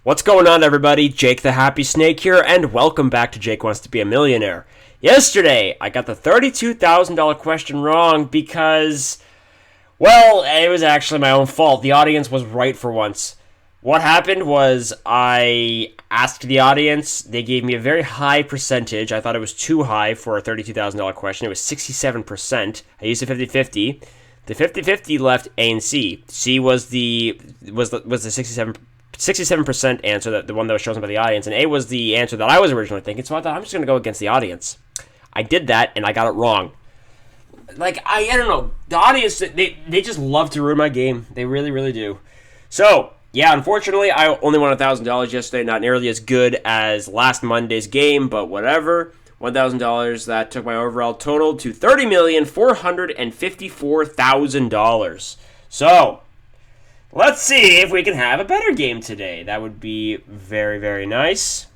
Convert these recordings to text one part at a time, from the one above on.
What's going on, everybody? Jake the Happy Snake here, and welcome back to Jake Wants to Be a Millionaire. Yesterday, I got the $32,000 question wrong because, well, it was actually my own fault. The audience was right for once. What happened was I asked the audience. They gave me a very high percentage. I thought it was too high for a $32,000 question. It was 67%. I used a 50-50. The 50-50 left A and C. C was the 67% answer, the one that was chosen by the audience, and A was the answer that I was originally thinking, so I thought I'm just going to go against the audience. I did that, and I got it wrong. I don't know. The audience, they just love to ruin my game. They really, really do. So, yeah, unfortunately, I only won $1,000 yesterday. Not nearly as good as last Monday's game, but whatever. $1,000, that took my overall total to $30,454,000. So, let's see if we can have a better game today. That would be very, very nice.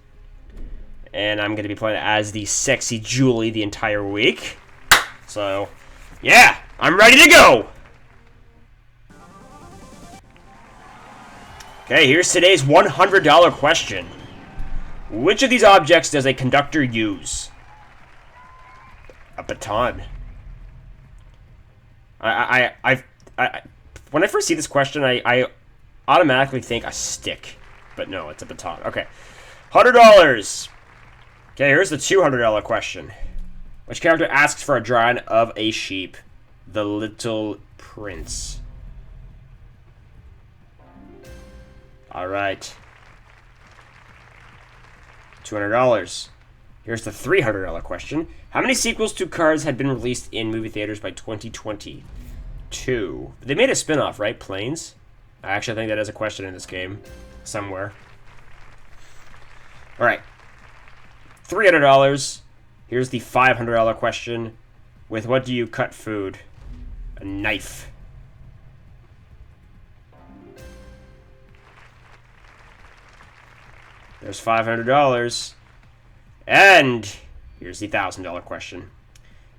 And I'm going to be playing as the sexy Julie the entire week. So, yeah, I'm ready to go. Okay, here's today's $100 question. Which of these objects does a conductor use? A baton. When I first see this question, I automatically think a stick. But no, it's a baton. Okay. $100. Okay, here's the $200 question. Which character asks for a drawing of a sheep? The Little Prince. Alright. $200. Here's the $300 question. How many sequels to Cars had been released in movie theaters by 2020? Two. They made a spin-off, right? Planes? I actually think that is a question in this game. Somewhere. Alright. $300. Here's the $500 question. With what do you cut food? A knife. There's $500. And here's the $1,000 question.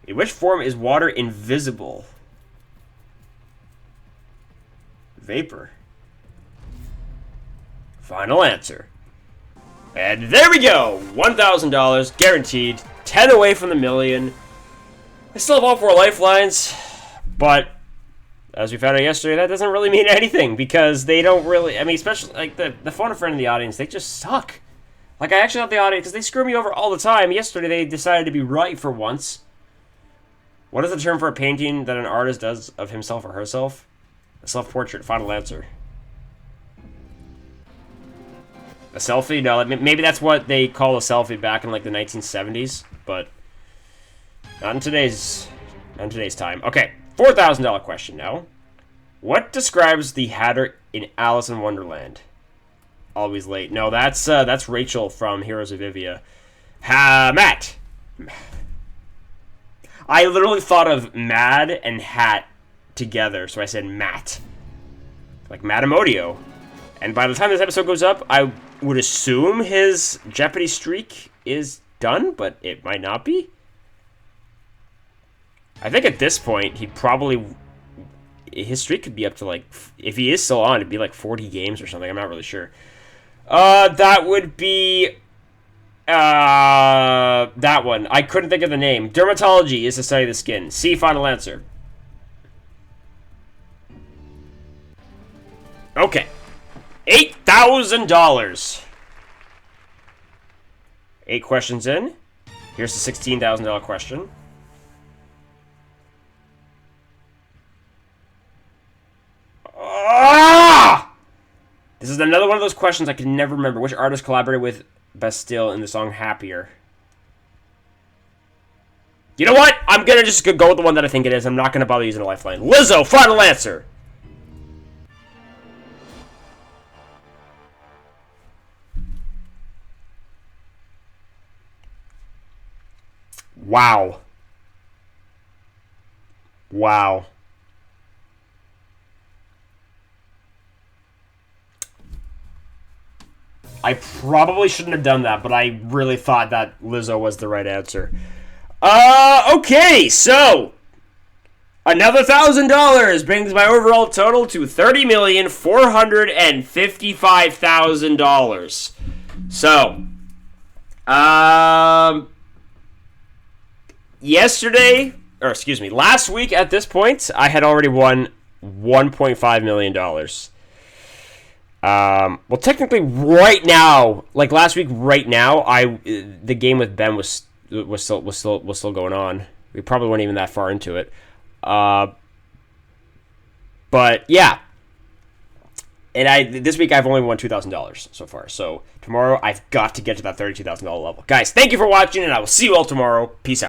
In which form is water invisible? Vapor. Final answer. And there we go! $1,000 guaranteed. 10 away from the million. I still have all 4 lifelines, but as we found out yesterday, that doesn't really mean anything because they don't really. I mean, especially like the phone a friend in the audience, they just suck. Like, I actually thought the audience, because they screw me over all the time. Yesterday, they decided to be right for once. What is the term for a painting that an artist does of himself or herself? A self-portrait. Final answer. A selfie? No, maybe that's what they call a selfie back in, like, the 1970s, but not in today's time. Okay, $4,000 question now. What describes the Hatter in Alice in Wonderland? Always late. No, that's Rachel from Heroes of Ivia. Matt. I literally thought of Mad and Hat together, so I said Matt. Like Matamodio. And by the time this episode goes up, I would assume his Jeopardy streak is done, but it might not be. I think at this point, his streak could be up to, like, if he is still on, it'd be like 40 games or something. I'm not really sure. That would be, that one. I couldn't think of the name. Dermatology is the study of the skin. C, final answer. Okay. $8,000. 8 questions in. Here's the $16,000 question. This is another one of those questions I can never remember. Which artist collaborated with Bastille in the song Happier? You know what? I'm going to just go with the one that I think it is. I'm not going to bother using a lifeline. Lizzo, final answer. Wow. Wow. I probably shouldn't have done that, but I really thought that Lizzo was the right answer. Okay, so Another $1,000 brings my overall total to $30,455,000. So, last week at this point, I had already won $1.5 million. Well, technically, right now, like last week, right now, the game with Ben was still going on. We probably weren't even that far into it. But yeah, and this week I've only won $2,000 so far. So tomorrow I've got to get to that $32,000 level. Guys, thank you for watching, and I will see you all tomorrow. Peace out.